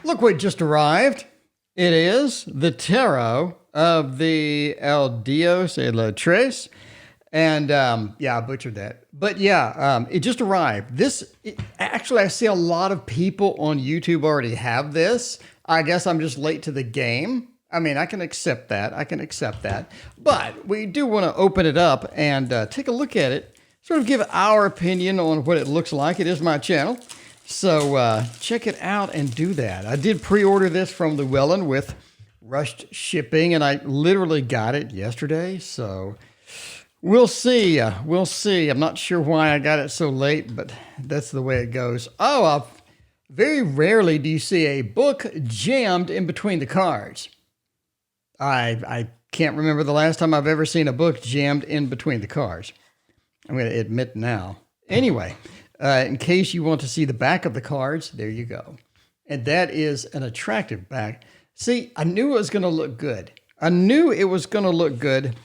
Look what just arrived. It is the tarot of the El Dios De Los Tres. And yeah, I butchered that. But yeah, it just arrived. Actually, I see a lot of people on YouTube already have this. I guess I'm just late to the game. I mean, I can accept that. I can accept that. But we do want to open it up and take a look at it, sort of give our opinion on what it looks like. It is my channel. So check it out and do that. I did pre-order this from Llewellyn with rushed shipping, and I literally got it yesterday. So we'll see. We'll see. I'm not sure why I got it so late, but that's the way it goes. Oh, very rarely do you see a book jammed in between the cards. I can't remember the last time I've ever seen a book jammed in between the cards. I'm going to admit now. Anyway, in case you want to see the back of the cards, there you go. And that is an attractive back. See, I knew it was going to look good. I knew it was going to look good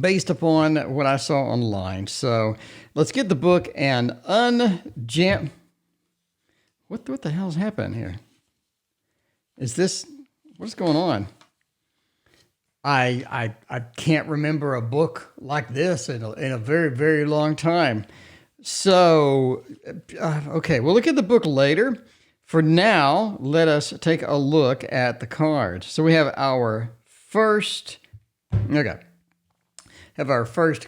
based upon what I saw online. So let's get the book and unjam. What the hell's happening here? What's going on? I can't remember a book like this in a very, very long time. So, okay, we'll look at the book later. For now, let us take a look at the cards. So we have our first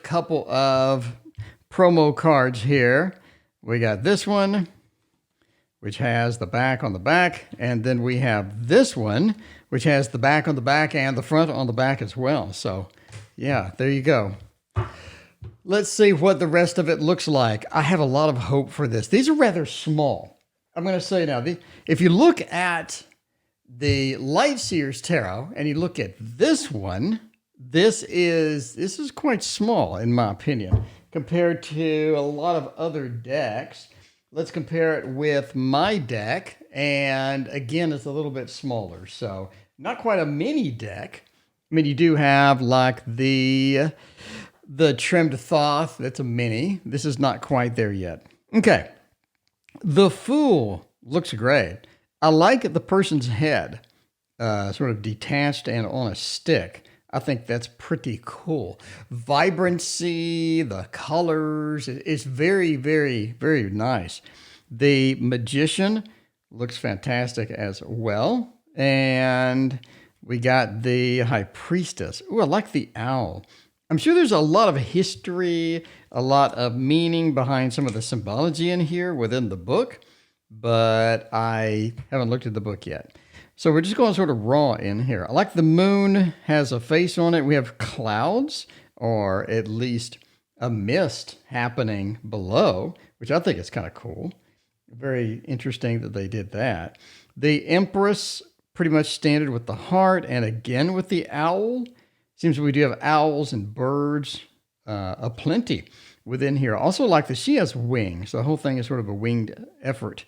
couple of promo cards here. We got this one, which has the back on the back, and then we have this one, which has the back on the back and the front on the back as well. So, yeah, there you go. Let's see what the rest of it looks like. I have a lot of hope for this. These are rather small. I'm going to say now, if you look at the Lightseer's Tarot and you look at this one, this is quite small in my opinion compared to a lot of other decks. Let's compare it with my deck, and again, it's a little bit smaller. So not quite a mini deck. I mean, you do have like the Trimmed Thoth. That's a mini. This is not quite there yet. Okay. The Fool looks great. I like the person's head, sort of detached and on a stick. I think that's pretty cool. Vibrancy, the colors, it's very, very, very nice. The Magician looks fantastic as well. And we got the High Priestess. Ooh, I like the owl. I'm sure there's a lot of history, a lot of meaning behind some of the symbology in here within the book, but I haven't looked at the book yet. So we're just going sort of raw in here. I like the moon has a face on it. We have clouds, or at least a mist happening below, which I think is kind of cool. Very interesting that they did that. The Empress, pretty much standard with the heart, and again with the owl. Seems we do have owls and birds aplenty within here. Also like that she has wings. The whole thing is sort of a winged effort.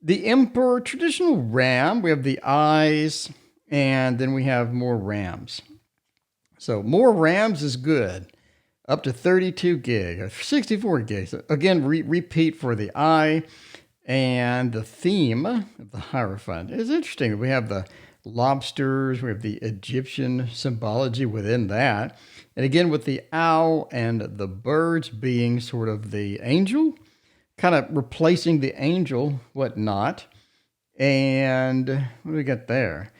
The Emperor, traditional ram. We have the eyes, and then we have more rams. So more rams is good. Up to 32 gig, 64 gigs. Again, repeat for the eye. And the theme of the Hierophant is interesting. We have the lobsters, we have the Egyptian symbology within that. And again, with the owl and the birds being sort of the angel, kind of replacing the angel, whatnot. And what do we got there?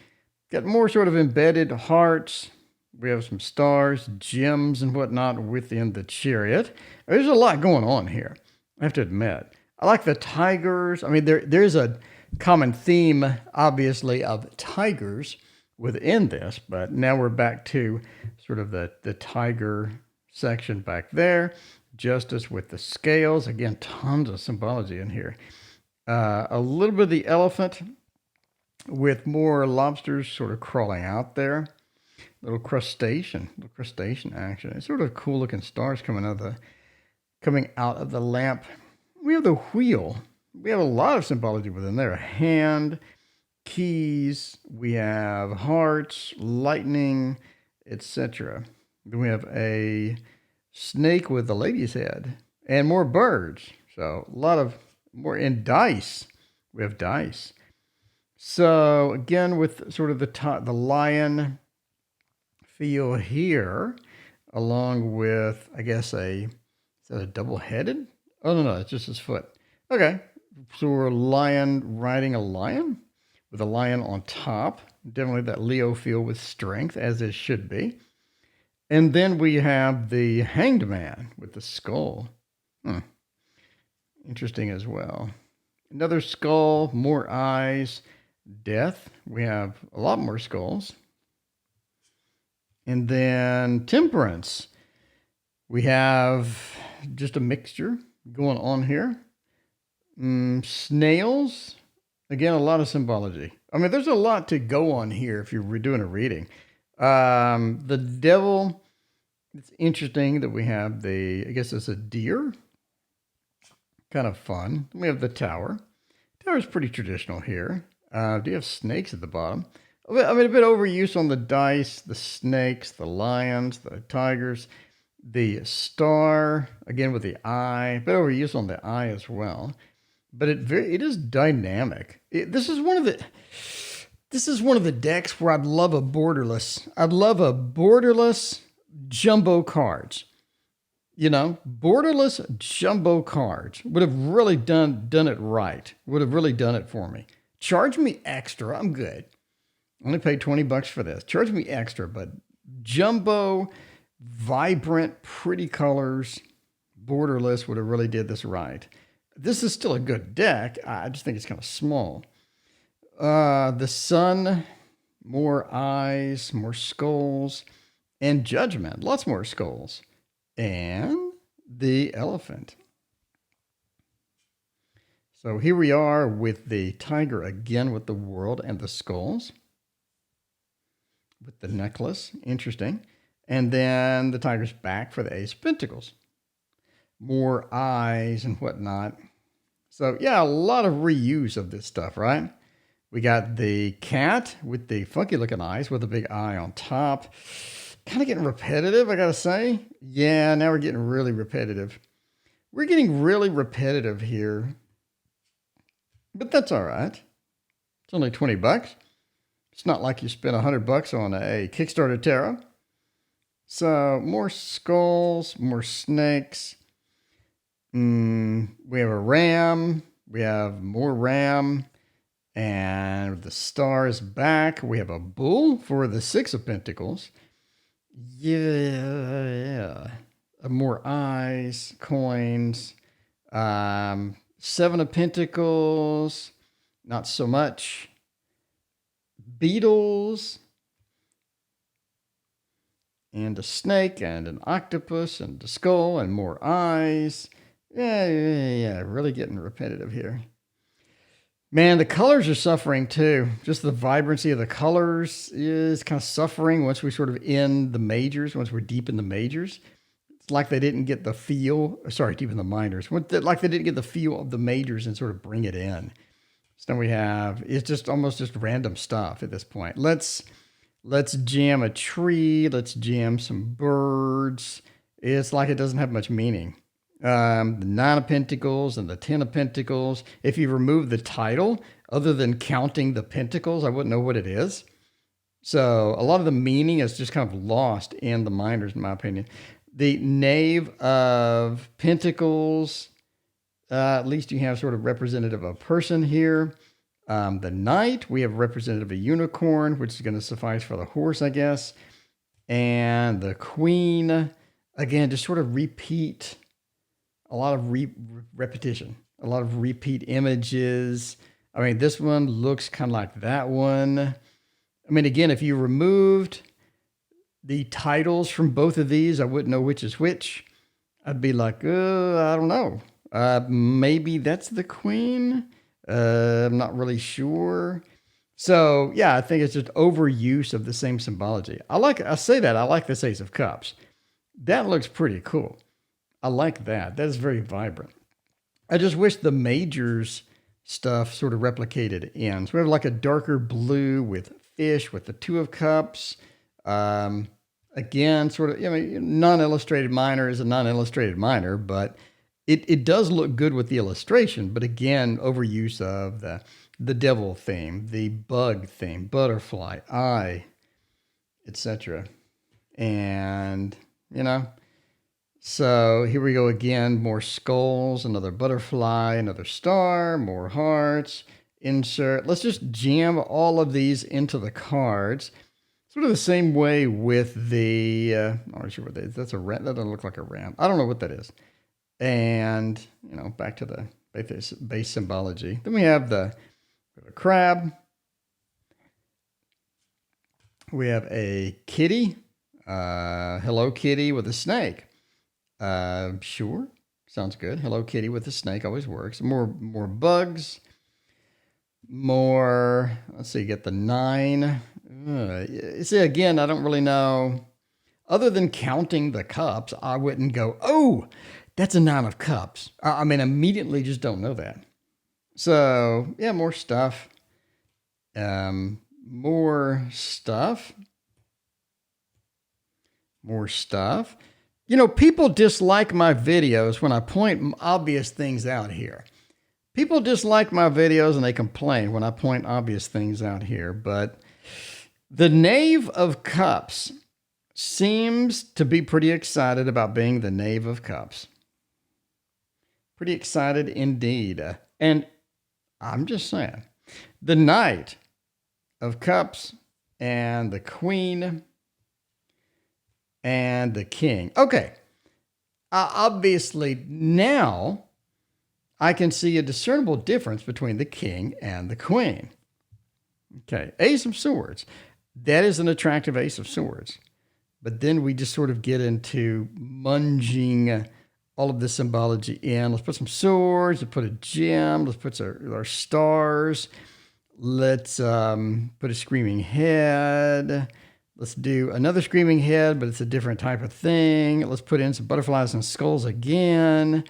Got more sort of embedded hearts. We have some stars, gems, and whatnot within the chariot. There's a lot going on here, I have to admit. I like the tigers. I mean, there's a common theme, obviously, of tigers within this, but now we're back to sort of the tiger section back there. Justice with the scales. Again, tons of symbology in here. A little bit of the elephant with more lobsters sort of crawling out there. Little crustacean action. It's sort of cool looking stars coming out of the lamp. We have the wheel. We have a lot of symbology within there. Hand, keys, we have hearts, lightning, etc. Then we have a snake with the lady's head and more birds. So a lot of more in dice. We have dice. So again, with sort of the lion feel here, along with, I guess, is that a double-headed? Oh, no, it's just his foot. Okay, so we're a lion riding a lion with a lion on top. Definitely that Leo feel with strength, as it should be. And then we have the hanged man with the skull. Interesting as well. Another skull, more eyes, death. We have a lot more skulls. And then temperance. We have just a mixture going on here. Snails. Again, a lot of symbology. I mean, there's a lot to go on here if you're doing a reading. The devil. It's interesting that we have I guess it's a deer. Kind of fun. We have the tower. Tower is pretty traditional here. Do you have snakes at the bottom? I mean, a bit overuse on the dice, the snakes, the lions, the tigers, the star, again with the eye, a bit overuse on the eye as well. But it is dynamic. This is one of the decks where I'd love a borderless jumbo cards. You know, borderless jumbo cards would have really done it right. Would have really done it for me. Charge me extra. I'm good. Only paid $20 for this. Charge me extra, but jumbo, vibrant, pretty colors, borderless would have really did this right. This is still a good deck. I just think it's kind of small. The sun, more eyes, more skulls, and judgment. Lots more skulls. And the elephant. So here we are with the tiger again with the world and the skulls. With the necklace. Interesting. And then the tiger's back for the ace of pentacles. More eyes and whatnot. So yeah, a lot of reuse of this stuff, right? We got the cat with the funky looking eyes with a big eye on top. Kind of getting repetitive, I gotta say. Yeah, now we're getting really repetitive. We're getting really repetitive here. But that's all right. It's only $20. It's not like you spent $100 on a Kickstarter tarot. So more skulls, more snakes. We have a ram. We have more ram. And the star is back. We have a bull for the Six of Pentacles. Yeah. More eyes, coins. Seven of Pentacles. Not so much. Beetles. And a snake and an octopus and a skull and more eyes. Yeah. Really getting repetitive here. Man, the colors are suffering too. Just the vibrancy of the colors is kind of suffering once we sort of in the majors, once we're deep in the majors. It's like they didn't get the feel, deep in the minors. Like they didn't get the feel of the majors and sort of bring it in. So now it's just almost just random stuff at this point. Let's jam a tree. Let's jam some birds. It's like it doesn't have much meaning. The Nine of Pentacles and the Ten of Pentacles. If you remove the title, other than counting the pentacles, I wouldn't know what it is. So a lot of the meaning is just kind of lost in the minors, in my opinion. The Knave of Pentacles, at least you have sort of representative of a person here. The Knight, we have representative of a unicorn, which is going to suffice for the horse, I guess. And the Queen, again, just sort of repeat. A lot of repetition, a lot of repeat images. I mean, this one looks kind of like that one. I mean, again, if you removed the titles from both of these, I wouldn't know which is which. I'd be like, I don't know. Maybe that's the Queen. I'm not really sure. So yeah, I think it's just overuse of the same symbology. I like this Ace of Cups. That looks pretty cool. I like that. That is very vibrant. I just wish the majors stuff sort of replicated in. So we have like a darker blue with fish with the Two of Cups. Again, sort of, non-illustrated minor is a non-illustrated minor, but it does look good with the illustration. But again, overuse of the the devil theme, the bug theme, butterfly, eye, etc. And, you know, so here we go again, more skulls, another butterfly, another star, more hearts, insert. Let's just jam all of these into the cards. Sort of the same way with the, I'm not sure what that is. That's a ram. That doesn't look like a ram. I don't know what that is. And, you know, back to the base symbology. Then we have the crab. We have a kitty. Hello Kitty with a snake. Sure. Sounds good. Hello Kitty with a snake always works. More bugs. More, let's see, get the 9. See, again, I don't really know. Other than counting the cups, I wouldn't go, oh, that's a 9 of cups. I mean, immediately just don't know that. So, yeah, more stuff. More stuff. More stuff. You know, people dislike my videos when I point obvious things out here. People dislike my videos and they complain when I point obvious things out here. But the Knave of Cups seems to be pretty excited about being the Knave of Cups. Pretty excited indeed. And I'm just saying, the Knight of Cups and the Queen and the King. Okay. Obviously, now I can see a discernible difference between the King and the Queen. Okay. Ace of Swords. That is an attractive Ace of Swords. But then we just sort of get into munging all of this symbology in. Let's put some swords. Let's put a gem. Let's put our stars. Let's put a screaming head. Let's do another screaming head, but it's a different type of thing. Let's put in some butterflies and skulls again.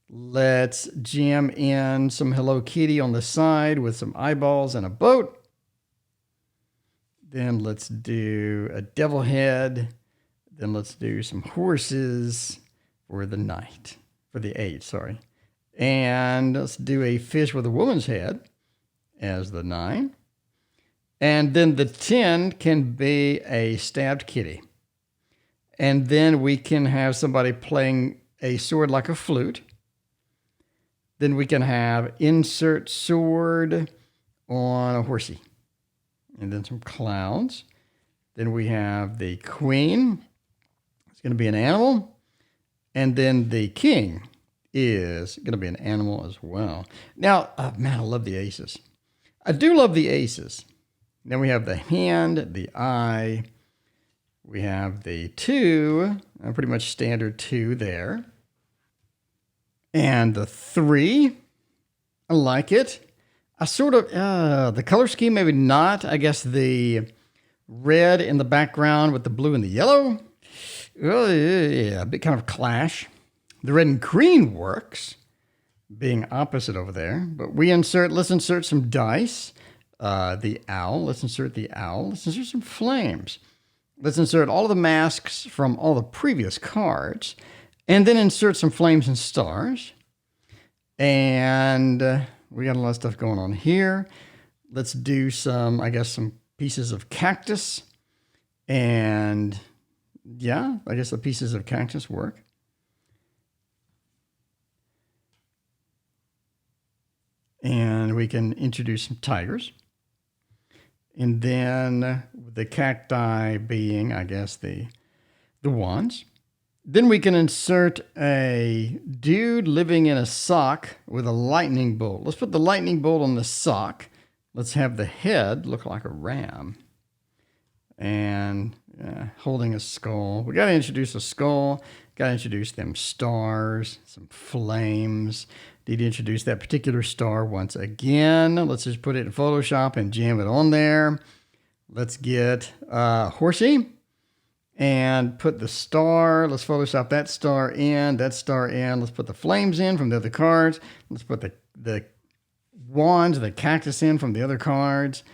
Let's jam in some Hello Kitty on the side with some eyeballs and a boat. Then let's do a devil head. Then let's do some horses for the knight, for the 8, sorry. And let's do a fish with a woman's head as the 9. And then the 10 can be a stabbed kitty. And then we can have somebody playing a sword like a flute. Then we can have insert sword on a horsey. And then some clouds. Then we have the queen. It's going to be an animal. And then the king is going to be an animal as well. Now, man, I love the aces. I do love the aces. Then we have the hand, the eye. We have the 2, pretty much standard 2 there. And the 3, I like it. I sort of, the color scheme, maybe not. I guess the red in the background with the blue and the yellow. Oh, yeah, a bit kind of clash. The red and green works, being opposite over there. But let's insert some dice. The owl, let's insert the owl. Let's insert some flames. Let's insert all of the masks from all the previous cards. And then insert some flames and stars. And we got a lot of stuff going on here. Let's do some pieces of cactus. And yeah, I guess the pieces of cactus work. And we can introduce some tigers. And then the cacti being, I guess, the wands. Then we can insert a dude living in a sock with a lightning bolt. Let's put the lightning bolt on the sock. Let's have the head look like a ram. And holding a skull. We got to introduce a skull. Got to introduce them stars, some flames. Need to introduce that particular star once again. Let's just put it in Photoshop and jam it on there. Let's get horsey. And put the star. Let's Photoshop that star in, that star in. Let's put the flames in from the other cards. Let's put the wands, the cactus in from the other cards.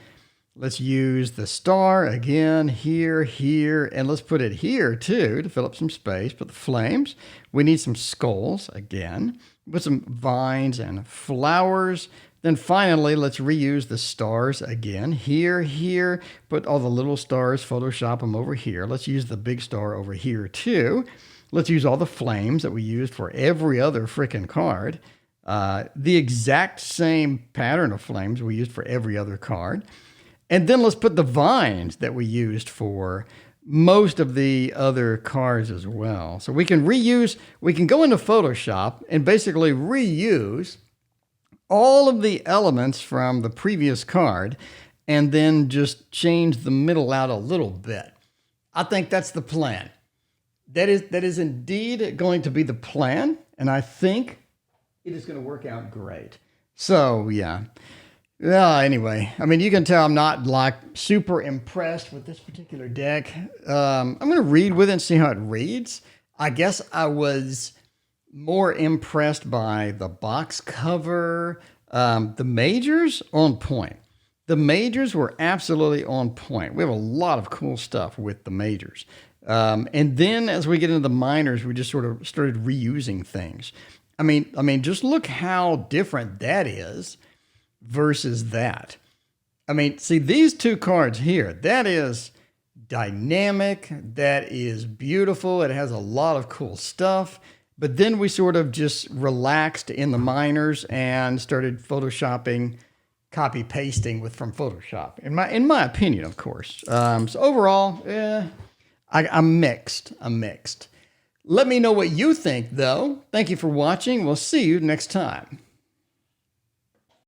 Let's use the star again here, and let's put it here too to fill up some space. Put the flames. We need some skulls again. Put some vines and flowers Then finally, let's reuse the stars again. Here, put all the little stars, Photoshop them over here. Let's use the big star over here too. Let's use all the flames that we used for every other freaking card. The exact same pattern of flames we used for every other card. And then let's put the vines that we used for most of the other cards as well. So we can reuse, we can go into Photoshop and basically reuse all of the elements from the previous card and then just change the middle out a little bit. I think that's the plan. That is indeed going to be the plan, and I think it is going to work out great. So, yeah. Anyway, I mean, you can tell I'm not like super impressed with this particular deck. I'm going to read with it and see how it reads. I guess I was more impressed by the box cover. The majors, on point. The majors were absolutely on point. We have a lot of cool stuff with the majors. And then as we get into the minors, we just sort of started reusing things. I mean, just look how different that is versus that. I mean, see these two cards here, that is dynamic, that is beautiful, it has a lot of cool stuff. But then we sort of just relaxed in the minors and started photoshopping, copy pasting from Photoshop. In my opinion, of course. So overall, I'm mixed. Let me know what you think, though. Thank you for watching. We'll see you next time.